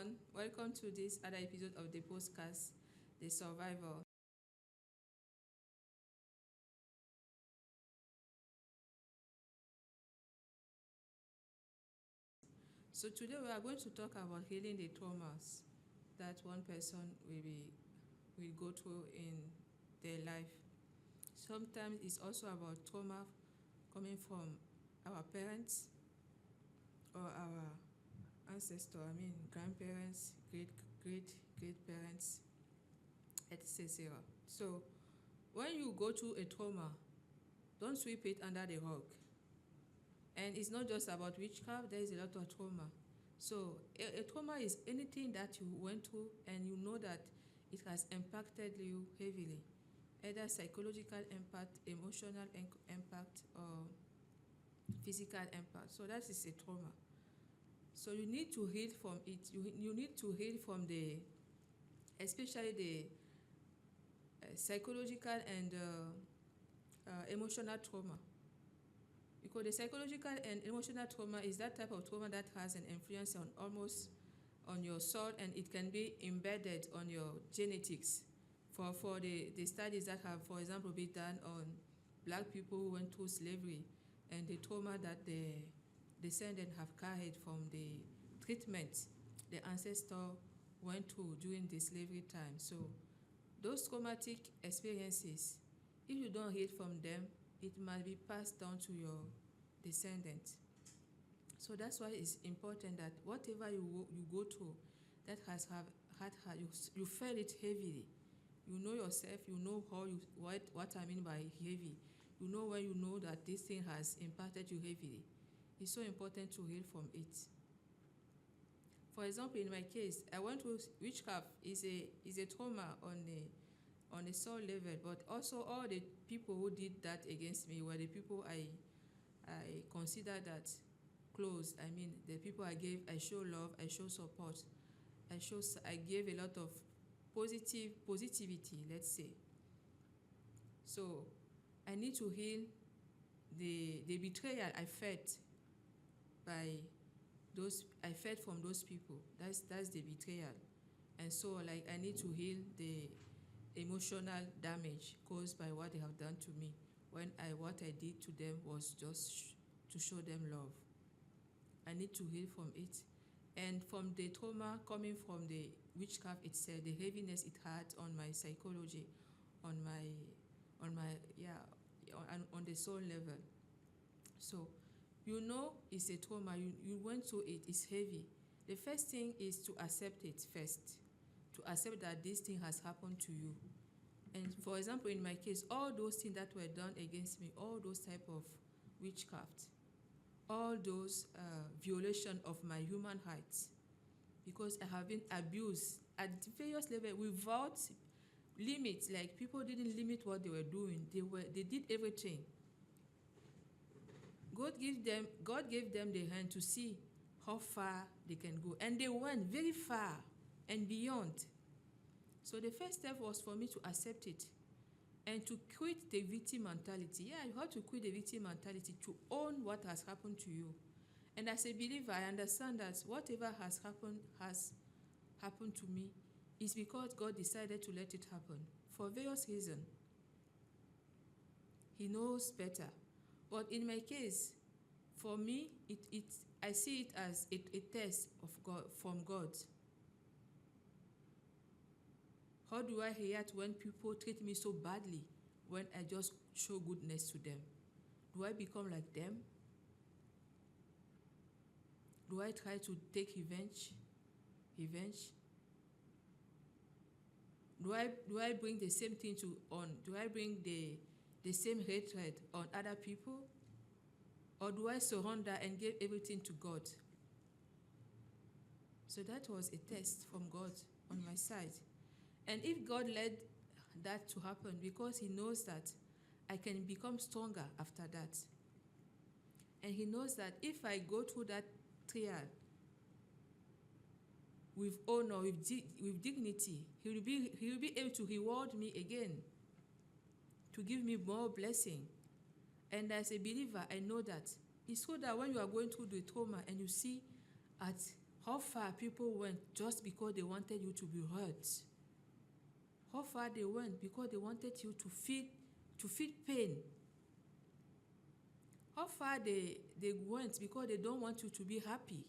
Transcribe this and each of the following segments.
everyone. Welcome to this other episode of the podcast, The Survivor. So today we are going to talk about healing the traumas that one person will go through in their life. Sometimes it's also about trauma coming from our parents or our ancestors, grandparents, great parents, etc. So when you go through a trauma, don't sweep it under the rug. And it's not just about witchcraft, there is a lot of trauma. So a trauma is anything that you went through and you know that it has impacted you heavily, either psychological impact, emotional impact, or physical impact. So that is a trauma. So you need to heal from it. You need to heal from especially the psychological and emotional trauma. Because the psychological and emotional trauma is that type of trauma that has an influence on your soul, and it can be embedded on your genetics. For the studies that have, for example, been done on black people who went through slavery and the trauma that the descendants have carried from the treatment the ancestor went through during the slavery time. So those traumatic experiences, if you don't heal from them, it might be passed down to your descendants. So that's why it's important that whatever you go through that has you felt it heavily. You know yourself, you know what I mean by heavy. You know when you know that this thing has impacted you heavily. It's so important to heal from it. For example, in my case, I went through witchcraft is a trauma on a soul level, but also all the people who did that against me were the people I consider that close. The people I show love, I show support, I gave a lot of positivity, let's say. So I need to heal the betrayal I felt from those people. That's the betrayal. And so I need to heal the emotional damage caused by what they have done to me when what I did to them was just to show them love. I need to heal from it. And from the trauma coming from the witchcraft itself, the heaviness it had on my psychology, on the soul level. So it's a trauma. You went through it. It's heavy. The first thing is to accept it first. To accept that this thing has happened to you. And for example, in my case, all those things that were done against me, all those type of witchcraft, all those violation of my human rights, because I have been abused at various levels without limits. Like people didn't limit what they were doing. They did everything. God gave them the hand to see how far they can go, and they went very far and beyond. So the first step was for me to accept it and to quit the victim mentality. Yeah, you have to quit the victim mentality to own what has happened to you. And as a believer, I understand that whatever has happened to me is because God decided to let it happen for various reasons. He knows better. But in my case, for me, I see it as a test of God, from God. How do I react when people treat me so badly when I just show goodness to them? Do I become like them? Do I try to take revenge? Do I bring the same thing do I bring the same hatred on other people? Or do I surrender and give everything to God? So that was a test from God on my side. And if God led that to happen, because he knows that I can become stronger after that. And he knows that if I go through that trial with honor, with dignity, he will be able to reward me again, to give me more blessing. And as a believer, I know that. It's so that when you are going through the trauma and you see at How far people went just because they wanted you to be hurt. How far they went because they wanted you to feel pain. How far they went because they don't want you to be happy.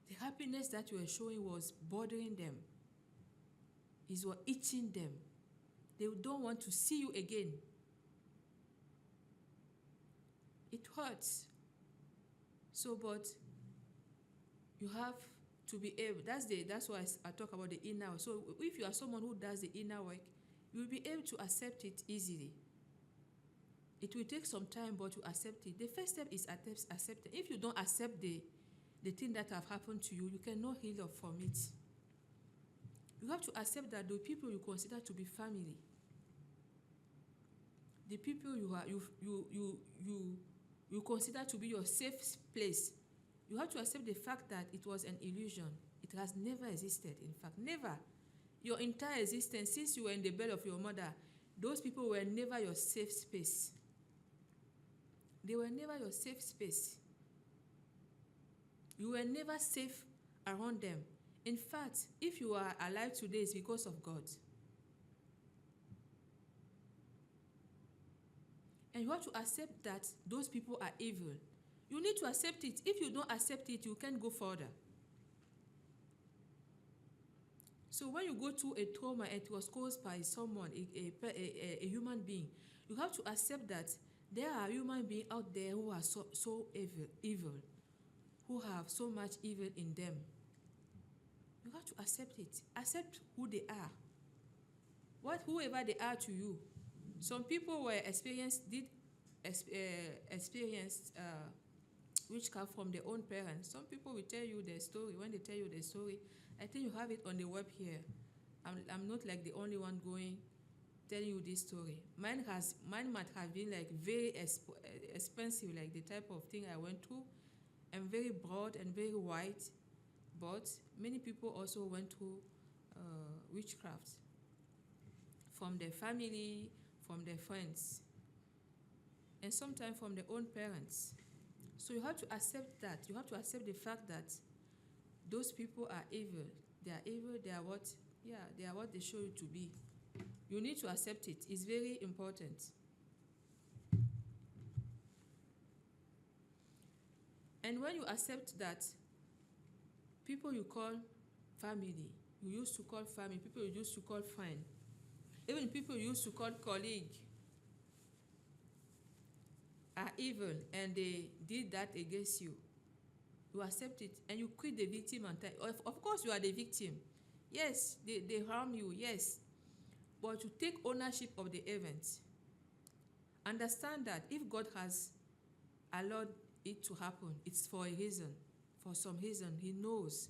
The happiness that you were showing was bothering them. It was itching them. They don't want to see you again. It hurts. So, but you have to be able, that's why I talk about the inner work. So if you are someone who does the inner work, you will be able to accept it easily. It will take some time, but you accept it. The first step is accepting. If you don't accept the thing that have happened to you, you cannot heal up from it. You have to accept that the people you consider to be family, the people you consider to be your safe place, you have to accept the fact that it was an illusion. It has never existed, in fact, never. Your entire existence, since you were in the belly of your mother, those people were never your safe space. They were never your safe space. You were never safe around them. In fact, if you are alive today, it's because of God. And you have to accept that those people are evil. You need to accept it. If you don't accept it, you can't go further. So when you go through a trauma and it was caused by someone, a human being, you have to accept that there are human beings out there who are so evil, who have so much evil in them. You have to accept it. Accept who they are. Whoever they are to you. Some people experienced witchcraft from their own parents. Some people will tell you their story. When they tell you their story, I think you have it on the web here. I'm not like the only one telling you this story. Mine might have been like very expensive, like the type of thing I went through, and very broad and very wide. But many people also went through witchcraft from their family, from their friends, and sometimes from their own parents. So you have to accept that. You have to accept the fact that those people are evil. They are evil. They are what they show you to be. You need to accept it. It's very important. And when you accept that people you call family, you used to call family, people you used to call friend, even people you used to call colleague, are evil and they did that against you, you accept it and you quit the victim mentality. Of course, you are the victim. Yes, they harm you, yes. But you take ownership of the event. Understand that if God has allowed it to happen, it's for a reason. For some reason, He knows.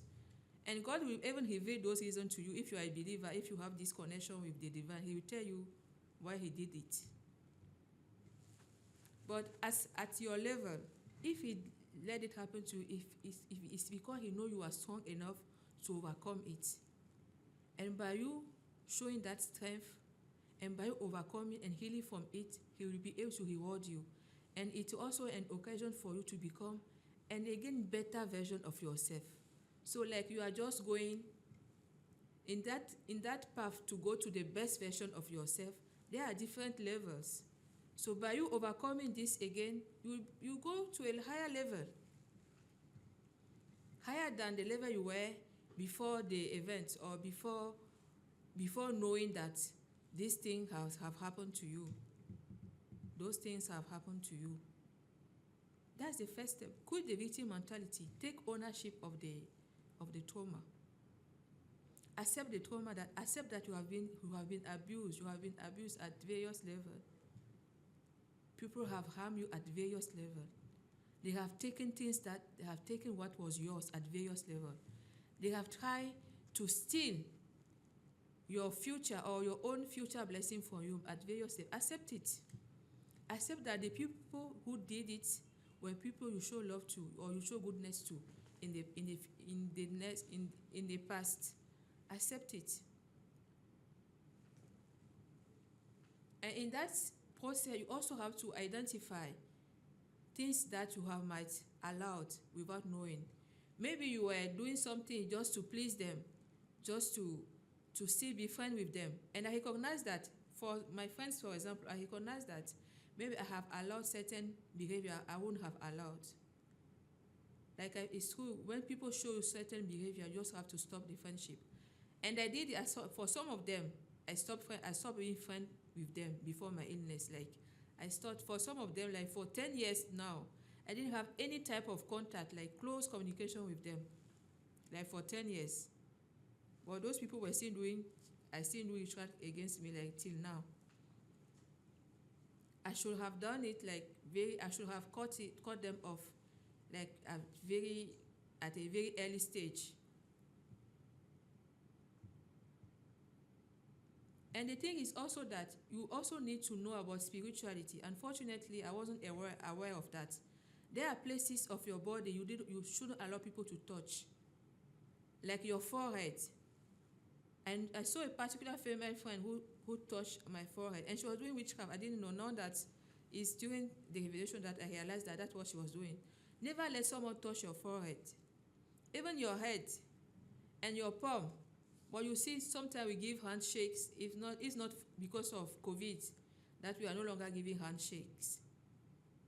And God will even reveal those reasons to you if you are a believer, if you have this connection with the divine. He will tell you why He did it. But at your level, if He let it happen to you, if it's because He knows you are strong enough to overcome it. And by you showing that strength, and by you overcoming and healing from it, He will be able to reward you. And it's also an occasion for you to become an again better version of yourself. So like you are just going in that path to go to the best version of yourself, there are different levels. So by you overcoming this again, you go to a higher level. Higher than the level you were before the event, or before knowing that these things have happened to you. Those things have happened to you. That's the first step. Quit the victim mentality. Take ownership of the trauma. Accept the trauma. Accept that you have been abused. You have been abused at various levels. People have harmed you at various levels. They have taken what was yours at various levels. They have tried to steal your future or your own future blessing for you at various levels. Accept it. Accept that the people who did it were people you show love to or you show goodness to in the past. Accept it. And in that process, you also have to identify things that you have might allowed without knowing. Maybe you were doing something just to please them, just to still be friend with them. And I recognize that for my friends, for example, I recognize that maybe I have allowed certain behavior I wouldn't have allowed. It's true, when people show you certain behavior, you just have to stop the friendship. And I did it. For some of them, I stopped being friend with them before my illness. Like I stopped for some of them, like for 10 years now, I didn't have any type of contact, like close communication with them, like for 10 years. But those people were still doing, I still do witchcraft against me, like till now. I should have done it I should have cut them off, like at a very early stage. And the thing is also that you also need to know about spirituality. Unfortunately, I wasn't aware of that. There are places of your body you shouldn't allow people to touch, like your forehead. And I saw a particular female friend who touched my forehead, and she was doing witchcraft. I didn't know. Now that it's during the revelation that I realized that that's what she was doing. Never let someone touch your forehead, even your head and your palm. But you see, sometimes we give handshakes. It's not because of COVID that we are no longer giving handshakes.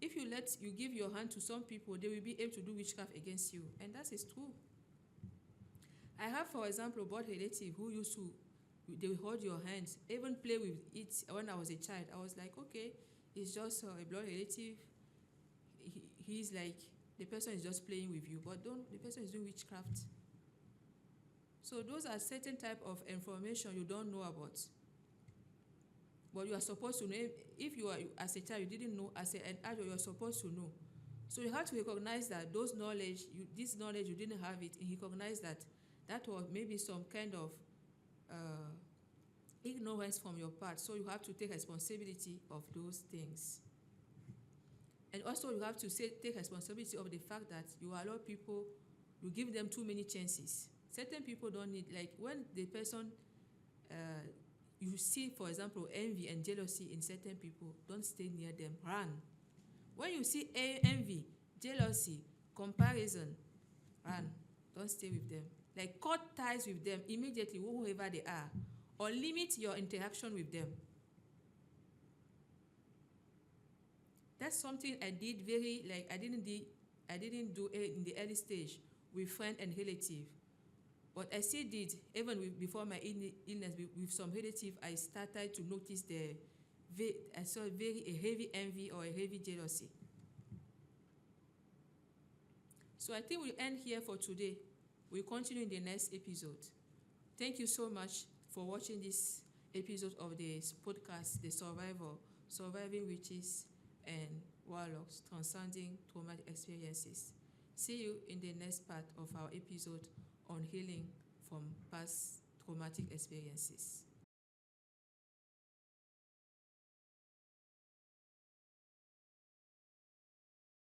If you give your hand to some people, they will be able to do witchcraft against you, and that is true. I have, for example, a blood relative who they will hold your hands, even play with it. When I was a child, I was like, okay, it's just a blood relative. He's like, the person is just playing with you, but the person is doing witchcraft. So those are certain type of information you don't know about. But you are supposed to know. If you are, as a child, you didn't know, as an adult, you are supposed to know. So you have to recognize that this knowledge you didn't have it, and recognize that was maybe some kind of ignorance from your part. So you have to take responsibility of those things. And also you have to take responsibility of the fact that you allow people, you give them too many chances. Certain people don't need, like when the person, you see, for example, envy and jealousy in certain people, don't stay near them, run. When you see envy, jealousy, comparison, run, don't stay with them. Like cut ties with them immediately, whoever they are, or limit your interaction with them. That's something I did I didn't do in the early stage with friend and relative. But I still did, even before my illness, with some relative, I started to notice I saw a heavy envy or a heavy jealousy. So I think we'll end here for today. We'll continue in the next episode. Thank you so much for watching this episode of the podcast, The Surviving Witches and Warlocks, Transcending Traumatic Experiences. See you in the next part of our episode on healing from past traumatic experiences.